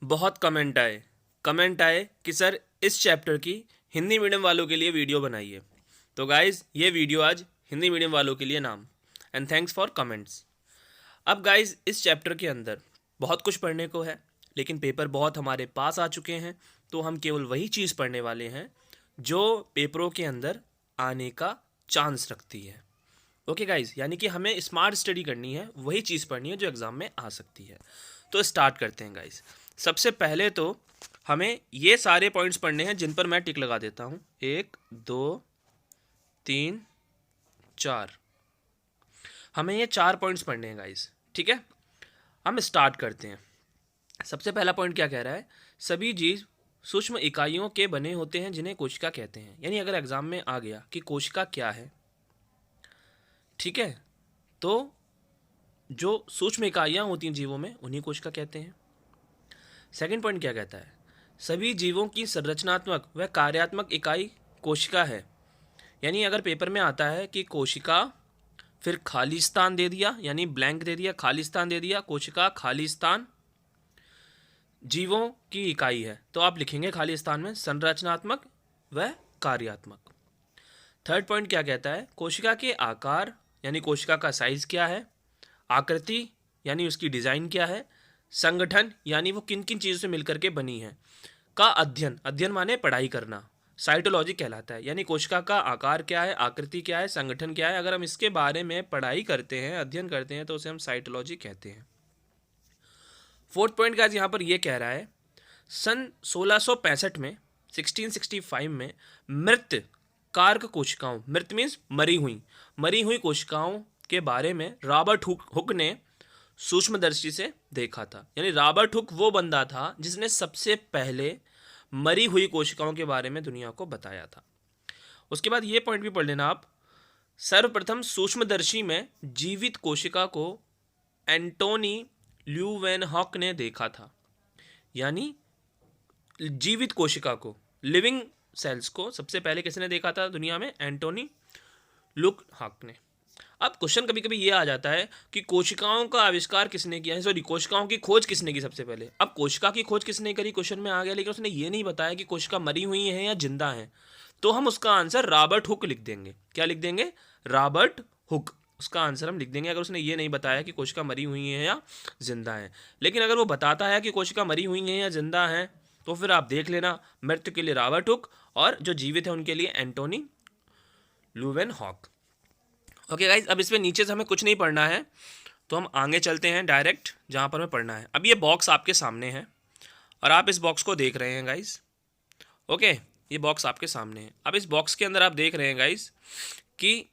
बहुत कमेंट आए कि सर इस चैप्टर की हिंदी मीडियम वालों के लिए वीडियो बनाइए। तो गाइज़ ये वीडियो आज हिंदी मीडियम वालों के लिए नाम। And thanks for comments. अब गाइज़ इस चैप्टर के अंदर बहुत कुछ पढ़ने को है, लेकिन पेपर बहुत हमारे पास आ चुके हैं, तो हम केवल वही चीज़ पढ़ने वाले हैं जो पेपरों के अंदर आने का चांस रखती है। ओके गाइज़, यानी कि हमें स्मार्ट स्टडी करनी है, वही चीज़ पढ़नी है जो एग्ज़ाम में आ सकती है। तो स्टार्ट करते हैं गाइज़। सबसे पहले तो हमें ये सारे पॉइंट्स पढ़ने हैं जिन पर मैं टिक लगा देता हूँ। 1 2 3 4, हमें ये 4 पॉइंट्स पढ़ने हैं गाइज़। ठीक है, हम स्टार्ट करते हैं। सबसे पहला पॉइंट क्या कह रहा है? सभी जीव सूक्ष्म इकाइयों के बने होते हैं जिन्हें कोशिका कहते हैं। यानी अगर एग्जाम में आ गया कि कोशिका क्या है, ठीक है, तो जो सूक्ष्म इकाइयाँ होती हैं जीवों में उन्हीं कोशिका कहते हैं। सेकंड पॉइंट क्या कहता है? सभी जीवों की संरचनात्मक व कार्यात्मक इकाई कोशिका है। यानी अगर पेपर में आता है कि कोशिका, फिर खाली स्थान दे दिया, यानी ब्लैंक दे दिया, खाली स्थान दे दिया, कोशिका खाली स्थान जीवों की इकाई है, तो आप लिखेंगे खाली स्थान में संरचनात्मक व कार्यात्मक। थर्ड पॉइंट क्या कहता है? कोशिका के आकार, यानी कोशिका का साइज क्या है, आकृति यानी उसकी डिज़ाइन क्या है, संगठन यानी वो किन किन चीज़ों से मिलकर के बनी है, का अध्ययन, अध्ययन माने पढ़ाई करना, साइटोलॉजी कहलाता है। यानी कोशिका का आकार क्या है, आकृति क्या है, संगठन क्या है, अगर हम इसके बारे में पढ़ाई करते हैं, अध्ययन करते हैं, तो उसे हम साइटोलॉजी कहते हैं। फोर्थ पॉइंट का यहाँ पर यह कह रहा है, सन 1665 में 1665 में मृत कारक कोशिकाओं, मृत मीन्स मरी हुई कोशिकाओं के बारे में रॉबर्ट हुक ने सूक्ष्मदर्शी से देखा था। यानी रॉबर्ट हुक वो बंदा था जिसने सबसे पहले मरी हुई कोशिकाओं के बारे में दुनिया को बताया था। उसके बाद ये पॉइंट भी पढ़ लेना आप, सर्वप्रथम सूक्ष्मदर्शी में जीवित कोशिका को एंटोनी ल्यूवेनहॉक ने देखा था। यानी जीवित कोशिका को, लिविंग सेल्स को सबसे पहले किसने देखा था दुनिया में? एंटोनी ल्यूवेनहॉक ने। अब क्वेश्चन कभी कभी ये आ जाता है कि कोशिकाओं का आविष्कार किसने किया है, सॉरी कोशिकाओं की खोज किसने की सबसे पहले। अब कोशिका की खोज किसने करी क्वेश्चन में आ गया, लेकिन उसने ये नहीं बताया कि कोशिका मरी हुई है या जिंदा है, तो हम उसका आंसर रॉबर्ट हुक लिख देंगे। क्या लिख देंगे? रॉबर्ट हुक, उसका आंसर हम लिख देंगे अगर उसने ये नहीं बताया कि कोशिका मरी हुई है या जिंदा है। लेकिन अगर वो बताता है कि कोशिका मरी हुई है या जिंदा है, तो फिर आप देख लेना, मृत के लिए रॉबर्ट हुक और जो जीवित है उनके लिए एंटोनी ल्यूवेनहॉक। ओके गाइज, अब इसमें नीचे से हमें कुछ नहीं पढ़ना है, तो हम आगे चलते हैं डायरेक्ट जहाँ पर हमें पढ़ना है। अब ये बॉक्स आपके सामने है और आप इस बॉक्स को देख रहे हैं गाइज। ओके, ये बॉक्स आपके सामने है। अब इस बॉक्स के अंदर आप देख रहे हैं गाइज कि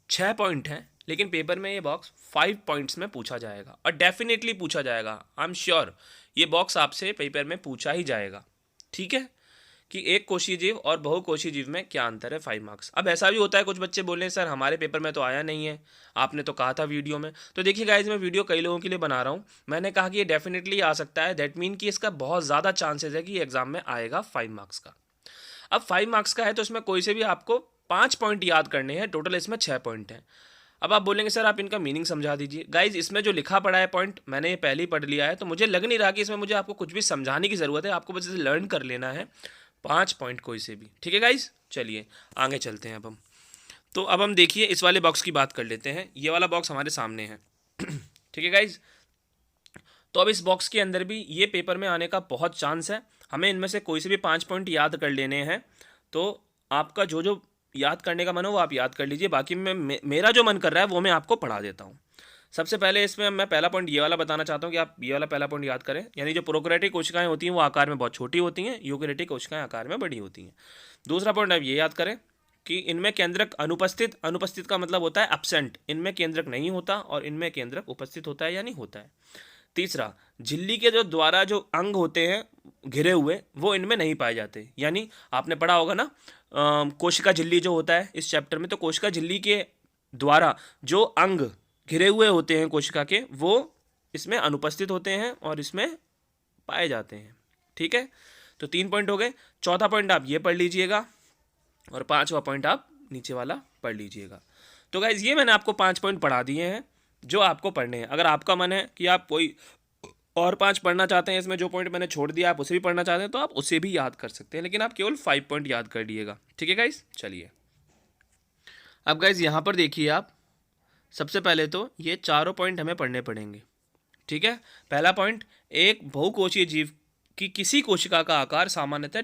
6 पॉइंट हैं, लेकिन पेपर में ये बॉक्स 5 पॉइंट्स में पूछा जाएगा और डेफिनेटली पूछा जाएगा। आई एम श्योर ये बॉक्स आपसे पेपर में पूछा ही जाएगा। ठीक है, कि एक कोशीय जीव और बहुकोशीय जीव में क्या अंतर है, 5 मार्क्स। अब ऐसा भी होता है, कुछ बच्चे बोले सर हमारे पेपर में तो आया नहीं है, आपने तो कहा था वीडियो में। तो देखिए गाइज, मैं वीडियो कई लोगों के लिए बना रहा हूँ, मैंने कहा कि ये डेफिनेटली आ सकता है, दैट मीन कि इसका बहुत ज़्यादा चांसेस है कि एग्जाम में आएगा 5 मार्क्स का। अब 5 मार्क्स का है तो इसमें कोई से भी आपको 5 पॉइंट याद करने हैं, टोटल इसमें 6 पॉइंट हैं। अब आप बोलेंगे सर आप इनका मीनिंग समझा दीजिए। गाइज, इसमें जो लिखा पड़ा है पॉइंट मैंने ये पहले ही पढ़ लिया है, तो मुझे लग नहीं रहा कि इसमें मुझे आपको कुछ भी समझाने की ज़रूरत है, आपको बस इसे लर्न कर लेना है, 5 पॉइंट कोई से भी। ठीक है गाइज, चलिए आगे चलते हैं अब हम। तो अब हम देखिए इस वाले बॉक्स की बात कर लेते हैं, ये वाला बॉक्स हमारे सामने है। ठीक है गाइज, तो अब इस बॉक्स के अंदर भी ये पेपर में आने का बहुत चांस है, हमें इनमें से कोई से भी 5 पॉइंट याद कर लेने हैं। तो आपका जो जो याद करने का मन हो वो आप याद कर लीजिए, बाकी मेरा जो मन कर रहा है वो मैं आपको पढ़ा देता हूँ। सबसे पहले इसमें मैं पहला पॉइंट ये वाला बताना चाहता हूँ कि आप ये वाला पहला पॉइंट याद करें। यानी जो प्रोकैरियोटिक कोशिकाएं होती हैं वो आकार में बहुत छोटी होती हैं, यूकैरियोटिक कोशिकाएं आकार में बड़ी होती हैं। दूसरा पॉइंट आप ये याद करें कि इनमें केंद्रक अनुपस्थित, अनुपस्थित का मतलब होता है एब्सेंट, इनमें केंद्रक नहीं होता और इनमें केंद्रक उपस्थित होता है यानी होता है। तीसरा, झिल्ली के जो द्वारा जो अंग होते हैं घिरे हुए वो इनमें नहीं पाए जाते। यानी आपने पढ़ा होगा ना कोशिका झिल्ली जो होता है इस चैप्टर में, तो कोशिका झिल्ली के द्वारा जो अंग घिरे हुए होते हैं कोशिका के वो इसमें अनुपस्थित होते हैं और इसमें पाए जाते हैं। ठीक है, तो 3 पॉइंट हो गए। चौथा पॉइंट आप ये पढ़ लीजिएगा और 5वां पॉइंट आप नीचे वाला पढ़ लीजिएगा। तो गाइज ये मैंने आपको 5 पॉइंट पढ़ा दिए हैं जो आपको पढ़ने हैं। अगर आपका मन है कि आप कोई और 5 पढ़ना चाहते हैं, इसमें जो पॉइंट मैंने छोड़ दिया आप उसे भी पढ़ना चाहते हैं तो आप उसे भी याद कर सकते हैं, लेकिन आप केवल 5 पॉइंट याद कर लीजिएगा। ठीक है गाइज, चलिए अब गाइज यहाँ पर देखिए आप, सबसे पहले तो ये चारों पॉइंट हमें पढ़ने पड़ेंगे। ठीक है, पहला पॉइंट, एक बहुकोशीय जीव की किसी कोशिका का आकार सामान्यतः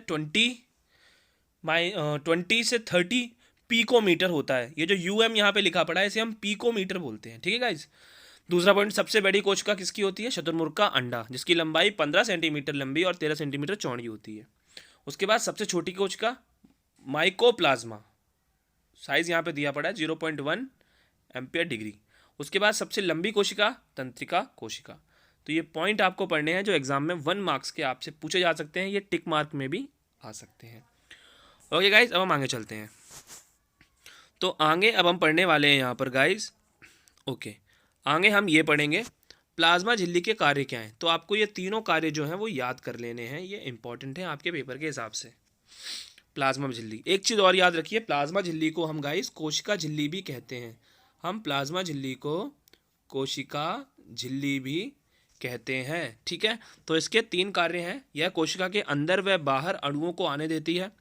20 से 30 पीकोमीटर होता है। ये जो यूएम यहाँ पे लिखा पड़ा है इसे हम पीकोमीटर बोलते हैं। ठीक है गाइज। दूसरा पॉइंट, सबसे बड़ी कोशिका किसकी होती है? शुतुरमुर्ग का अंडा, जिसकी लंबाई 15 सेंटीमीटर लंबी और 13 सेंटीमीटर चौड़ी होती है। उसके बाद सबसे छोटी कोशिका माइकोप्लाज्मा, साइज यहाँ पे दिया पड़ा है 0.1 एम्पियर डिग्री। उसके बाद सबसे लंबी कोशिका तंत्रिका कोशिका। तो ये पॉइंट आपको पढ़ने हैं जो एग्जाम में 1 मार्क्स के आपसे पूछे जा सकते हैं, ये टिक मार्क में भी आ सकते हैं। ओके गाइज, अब हम आगे चलते हैं। तो आगे अब हम पढ़ने वाले हैं यहाँ पर गाइज, ओके, आगे हम ये पढ़ेंगे प्लाज्मा झिल्ली के कार्य क्या हैं। तो आपको ये तीनों कार्य जो हैं वो याद कर लेने हैं, ये इंपॉर्टेंट है आपके पेपर के हिसाब से। प्लाज्मा झिल्ली, एक चीज़ और याद रखिए, प्लाज्मा झिल्ली को हम गाइस कोशिका झिल्ली भी कहते हैं। हम प्लाज्मा झिल्ली को कोशिका झिल्ली भी कहते हैं। ठीक है, तो इसके 3 कार्य हैं। यह कोशिका के अंदर व बाहर अणुओं को आने देती है,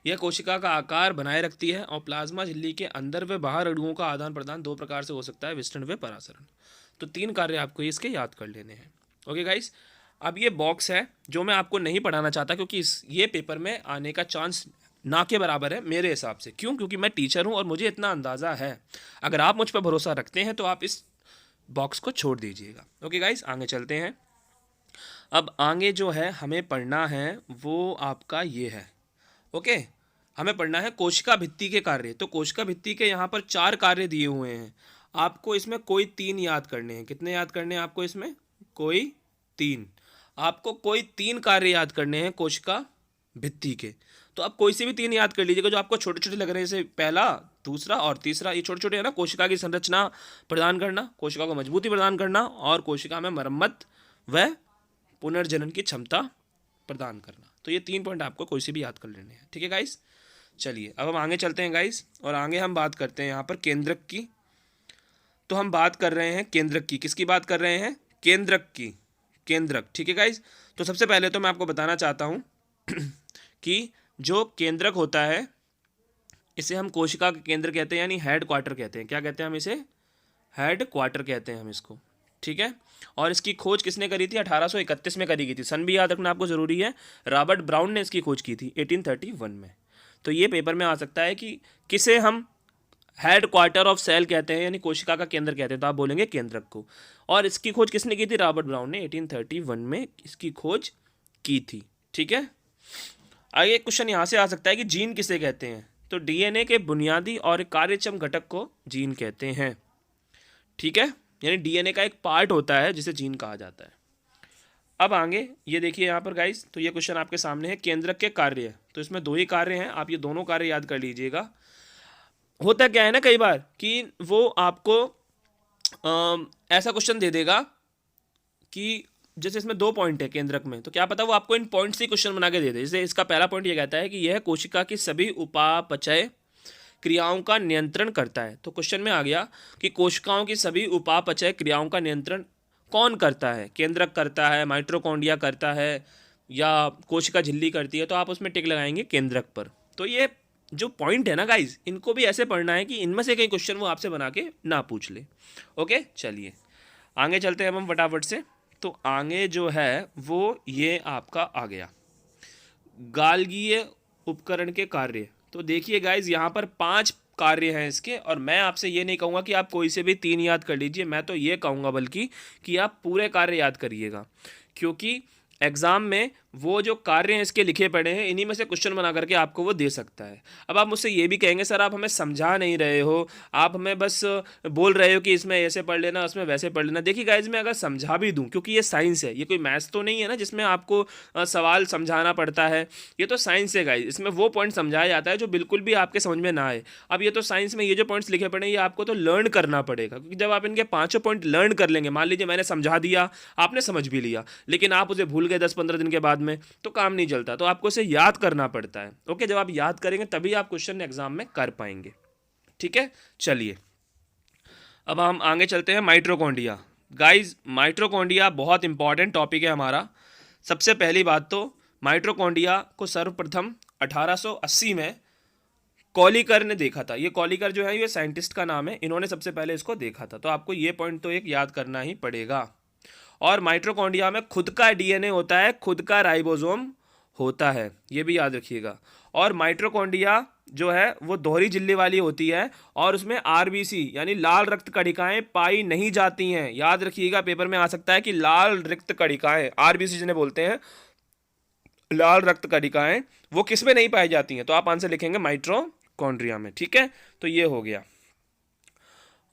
यह कोशिका का आकार बनाए रखती है, और प्लाज्मा झिल्ली के अंदर व बाहर अणुओं का आदान प्रदान 2 प्रकार से हो सकता है, विसरण व परासरण। तो 3 कार्य आपको इसके याद कर लेने हैं। ओके गाइस, अब ये बॉक्स है जो मैं आपको नहीं पढ़ाना चाहता, क्योंकि ये पेपर में आने का चांस ना के बराबर है मेरे हिसाब से। क्यों? क्योंकि मैं टीचर हूँ और मुझे इतना अंदाज़ा है। अगर आप मुझ पर भरोसा रखते हैं तो आप इस बॉक्स को छोड़ दीजिएगा। ओके गाइस, आगे चलते हैं। अब आगे जो है हमें पढ़ना है वो आपका ये है। ओके, हमें पढ़ना है कोशिका भित्ति के कार्य। तो कोशिका भित्ति के यहाँ पर 4 कार्य दिए हुए हैं, आपको इसमें कोई 3 याद करने हैं। कितने याद करने हैं आपको इसमें? कोई 3। आपको कोई 3 कार्य याद करने हैं कोशिका भित्ति के। तो आप कोई से भी 3 याद कर लीजिएगा जो आपको छोटे छोटे लग रहे हैं, जैसे पहला, दूसरा और तीसरा। ये छोटे छोटे है ना, कोशिका की संरचना प्रदान करना, कोशिका को मजबूती प्रदान करना, और कोशिका में मरम्मत व पुनर्जनन की क्षमता प्रदान करना। तो ये 3 पॉइंट आपको कोई से भी याद कर लेने हैं। ठीक है गाइस, चलिए अब हम आगे चलते हैं गाइस, और आगे हम बात करते हैं यहाँ पर केंद्रक की। तो हम बात कर रहे हैं केंद्रक की। किसकी बात कर रहे हैं? केंद्रक की, केंद्रक। ठीक है गाइस, तो सबसे पहले तो मैं आपको बताना चाहता हूँ कि जो केंद्रक होता है इसे हम कोशिका का केंद्र कहते हैं, यानी हेड क्वार्टर कहते हैं। क्या कहते हैं हम इसे? हेड क्वार्टर कहते हैं हम इसको। ठीक है, और इसकी खोज किसने करी थी? 1831 में करी गई थी। सन भी याद रखना आपको ज़रूरी है। रॉबर्ट ब्राउन ने इसकी खोज की थी 1831 में। तो ये पेपर में आ सकता है कि किसे हम हेड क्वार्टर ऑफ सेल कहते हैं, यानी कोशिका का केंद्र कहते हैं, तो आप बोलेंगे केंद्रक को। और इसकी खोज किसने की थी? रॉबर्ट ब्राउन ने 1831 में इसकी खोज की थी। ठीक है, आगे एक क्वेश्चन यहाँ से आ सकता है कि जीन किसे कहते हैं? तो डीएनए के बुनियादी और कार्यक्षम घटक को जीन कहते हैं। ठीक है, यानी डीएनए का एक पार्ट होता है जिसे जीन कहा जाता है। अब आगे ये देखिए यहाँ पर गाइस, तो ये क्वेश्चन आपके सामने है, केंद्रक के कार्य। तो इसमें 2 ही कार्य हैं, आप ये दोनों कार्य याद कर लीजिएगा। होता क्या है ना कई बार कि वो आपको ऐसा क्वेश्चन दे देगा कि जैसे इसमें 2 पॉइंट है केंद्रक में, तो क्या पता वो आपको इन पॉइंट से क्वेश्चन बना के दे दे। जैसे इसका पहला पॉइंट ये कहता है कि यह कोशिका की सभी उपापचय क्रियाओं का नियंत्रण करता है। तो क्वेश्चन में आ गया कि कोशिकाओं की सभी उपापचय क्रियाओं का नियंत्रण कौन करता है? केंद्रक करता है, माइटोकॉन्ड्रिया करता है, या कोशिका झिल्ली करती है? तो आप उसमें टिक लगाएंगे केंद्रक पर। तो ये जो पॉइंट है ना गाइज, इनको भी ऐसे पढ़ना है कि इनमें से कई क्वेश्चन वो आपसे बना के ना पूछ ले। ओके, चलिए आगे चलते हैं हम फटाफट से। तो आगे जो है वो ये आपका आ गया गाल्गीय उपकरण के कार्य। तो देखिए गाइज, यहाँ पर 5 कार्य हैं इसके, और मैं आपसे ये नहीं कहूँगा कि आप कोई से भी 3 याद कर लीजिए। मैं तो ये कहूँगा बल्कि कि आप पूरे कार्य याद करिएगा, क्योंकि एग्ज़ाम में वो जो कार्य हैं इसके लिखे पड़े हैं, इन्हीं में से क्वेश्चन बना करके आपको वो दे सकता है। अब आप मुझसे ये भी कहेंगे सर आप हमें समझा नहीं रहे हो, आप हमें बस बोल रहे हो कि इसमें ऐसे पढ़ लेना, उसमें वैसे पढ़ लेना। देखिए गाइज, मैं अगर समझा भी दूं, क्योंकि ये साइंस है, ये कोई मैथ्स तो नहीं है ना जिसमें आपको सवाल समझाना पड़ता है। ये तो साइंस है गाइज, इसमें वो पॉइंट समझाया जाता है जो बिल्कुल भी आपके समझ में ना आए। अब ये तो साइंस में ये जो पॉइंट्स लिखे पड़े हैं ये आपको तो लर्न करना पड़ेगा, क्योंकि जब आप इनके 5 पॉइंट लर्न कर लेंगे, मान लीजिए मैंने समझा दिया, आपने समझ भी लिया, लेकिन आप उसे भूल गए 10-15 दिन के बाद में, तो काम नहीं चलता। तो आपको इसे याद करना पड़ता है। ओके, जब आप याद करेंगे तभी आप क्वेश्चन एग्जाम में कर पाएंगे। ठीक है, चलिए अब हम आगे चलते हैं। माइटोकॉन्ड्रिया, गाइज माइटोकॉन्ड्रिया बहुत इंपॉर्टेंट टॉपिक है हमारा। सबसे पहली बात तो माइटोकॉन्ड्रिया को सर्वप्रथम 1880 में कॉलिकर ने देखा था। ये कॉलिकर जो है ये साइंटिस्ट का नाम है, इन्होंने सबसे पहले इसको देखा था। तो आपको ये पॉइंट तो एक याद करना ही पड़ेगा। और माइटोकॉन्ड्रिया में खुद का डीएनए होता है, खुद का राइबोसोम होता है, ये भी याद रखिएगा। और माइटोकॉन्ड्रिया जो है वो दोहरी झिल्ली वाली होती है और उसमें आरबीसी यानी लाल रक्त कणिकाएं पाई नहीं जाती हैं। याद रखिएगा, पेपर में आ सकता है कि लाल रक्त कणिकाएं, आरबीसी जिन्हें बोलते हैं, लाल रक्त कणिकाएं, वो किस में नहीं पाई जाती हैं। तो आप आंसर लिखेंगे माइटोकॉन्ड्रिया में। ठीक है, तो ये हो गया।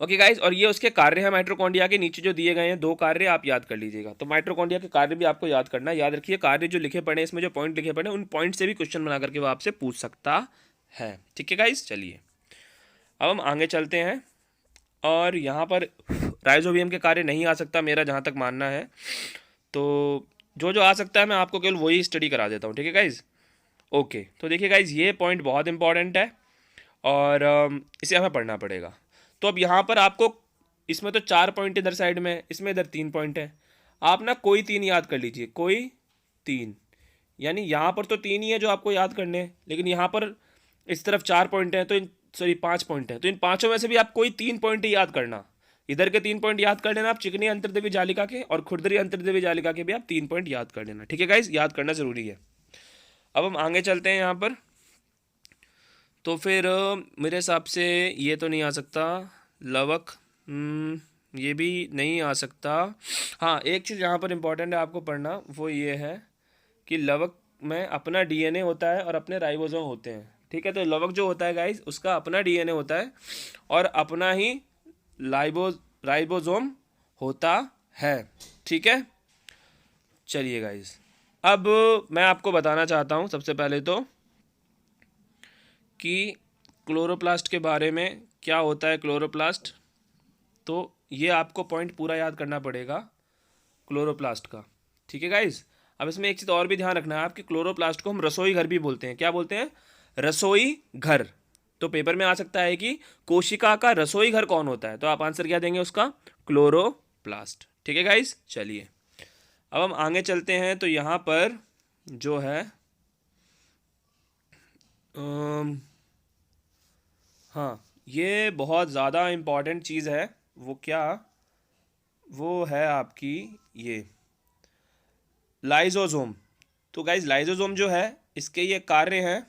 ओके गाइस, और ये उसके कार्य है माइटोकॉन्ड्रिया के। नीचे जो दिए गए हैं 2 कार्य आप याद कर लीजिएगा। तो माइटोकॉन्ड्रिया के कार्य भी आपको याद करना है। याद रखिए, कार्य जो लिखे पड़े इसमें, जो पॉइंट लिखे पड़े, उन पॉइंट से भी क्वेश्चन बना करके वो आपसे पूछ सकता है। ठीक है गाइस, चलिए अब हम आगे चलते हैं। और यहाँ पर राइजोबियम के कार्य नहीं आ सकता मेरा जहाँ तक मानना है। तो जो जो आ सकता है मैं आपको केवल वही स्टडी करा देता हूँ। ठीक है गाइज, ओके। तो देखिए गाइज, ये पॉइंट बहुत इंपॉर्टेंट है और इसे हमें पढ़ना पड़ेगा। तो अब यहाँ पर आपको, इसमें तो 4 पॉइंट इधर साइड में, इसमें इधर 3 पॉइंट है। आप ना कोई 3 याद कर लीजिए, कोई 3, यानी यहाँ पर तो 3 ही है जो आपको याद करने हैं, लेकिन यहाँ पर इस तरफ 4 पॉइंट है, तो इन 5 पॉइंट है, तो इन पाँचों में से भी आप कोई 3 पॉइंट ही याद करना। इधर के 3 पॉइंट याद कर लेना आप, चिकनी अंतर्देवी जालिका के, और खुरदरी अंतर्देवी जालिका के भी आप 3 पॉइंट याद कर लेना। ठीक है गाइज, याद करना जरूरी है। अब हम आगे चलते हैं यहाँ पर। तो फिर मेरे हिसाब से ये तो नहीं आ सकता, लवक, ये भी नहीं आ सकता। हाँ, एक चीज़ यहाँ पर इंपॉर्टेंट है आपको पढ़ना, वो ये है कि लवक में अपना डीएनए होता है और अपने राइबोसोम होते हैं। ठीक है, तो लवक जो होता है गाइस, उसका अपना डीएनए होता है और अपना ही राइबोसोम होता है। ठीक है, चलिए गाइस, अब मैं आपको बताना चाहता हूँ सबसे पहले तो कि क्लोरोप्लास्ट के बारे में, क्या होता है क्लोरोप्लास्ट। तो ये आपको पॉइंट पूरा याद करना पड़ेगा क्लोरोप्लास्ट का। ठीक है गाइस, अब इसमें एक चीज़ और भी ध्यान रखना है आपकी, क्लोरोप्लास्ट को हम रसोई घर भी बोलते हैं। क्या बोलते हैं? रसोई घर। तो पेपर में आ सकता है कि कोशिका का रसोई घर कौन होता है, तो आप आंसर क्या देंगे उसका? क्लोरोप्लास्ट। ठीक है गाइस, चलिए अब हम आगे चलते हैं। तो यहाँ पर जो है हाँ, ये बहुत ज़्यादा इम्पॉर्टेंट चीज़ है। वो क्या? वो है आपकी ये लाइजोसोम। तो गाइज लाइजोसोम जो है, इसके ये कार्य हैं,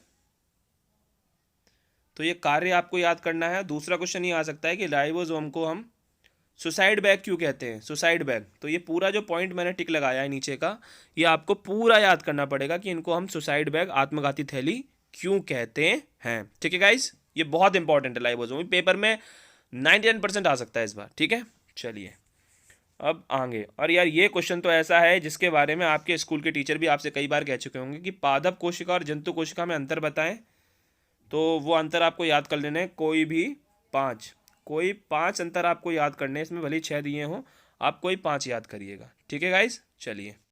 तो ये कार्य आपको याद करना है। दूसरा क्वेश्चन ये आ सकता है कि राइबोसोम को हम सुसाइड बैग क्यों कहते हैं? Suicide bag. तो ये पूरा जो पॉइंट मैंने टिक लगाया है नीचे का, ये आपको पूरा याद करना पड़ेगा कि इनको हम सुसाइड बैग, आत्मघाती थैली क्यों कहते हैं। ठीक है गाइज, ये बहुत इंपॉर्टेंट है। लाइबोसोम पेपर में 99% आ सकता है इस बार। ठीक है, चलिए अब आगे। और यार ये क्वेश्चन तो ऐसा है जिसके बारे में आपके स्कूल के टीचर भी आपसे कई बार कह चुके होंगे कि पादप कोशिका और जंतु कोशिका में अंतर बताएं। तो वो अंतर आपको याद कर लेने, कोई 5 अंतर आपको याद करने, इसमें भले 6 दिए हों, आप कोई 5 याद करिएगा। ठीक है गाइस, चलिए।